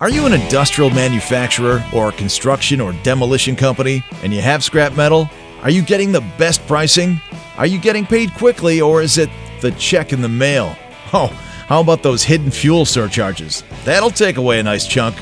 Are you an industrial manufacturer or a construction or demolition company and you have scrap metal? Are you getting the best pricing? Are you getting paid quickly, or is it the check in the mail? Oh, how about those hidden fuel surcharges? That'll take away a nice chunk.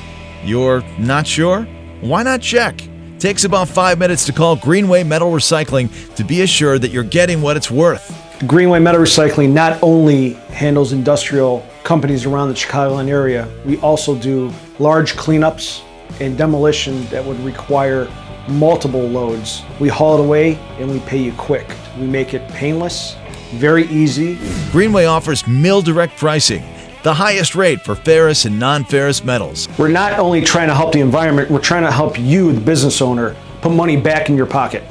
You're not sure? Why not check? Takes about 5 minutes to call Greenway Metal Recycling to be assured that you're getting what it's worth. Greenway Metal Recycling not only handles industrial companies around the Chicagoland area, we also do large cleanups and demolition that would require multiple loads. We haul it away and we pay you quick. We make it painless, very easy. Greenway offers mill direct pricing, the highest rate for ferrous and non-ferrous metals. We're not only trying to help the environment, we're trying to help you, the business owner, put money back in your pocket.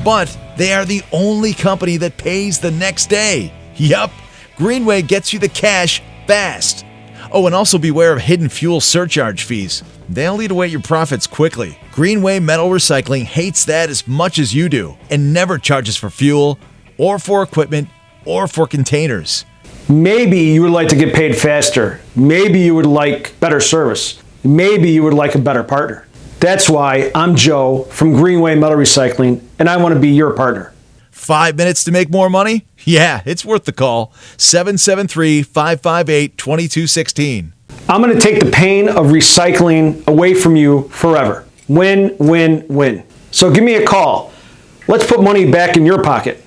But they are the only company that pays the next day. Yup, Greenway gets you the cash fast. Oh, and also beware of hidden fuel surcharge fees. They'll eat away your profits quickly. Greenway Metal Recycling hates that as much as you do and never charges for fuel or for equipment or for containers. Maybe you would like to get paid faster. Maybe you would like better service. Maybe you would like a better partner. That's why I'm Joe from Greenway Metal Recycling, and I want to be your partner. 5 minutes to make more money? Yeah, it's worth the call. 773-558-2216. I'm going to take the pain of recycling away from you forever. Win, win, win. So give me a call. Let's put money back in your pocket.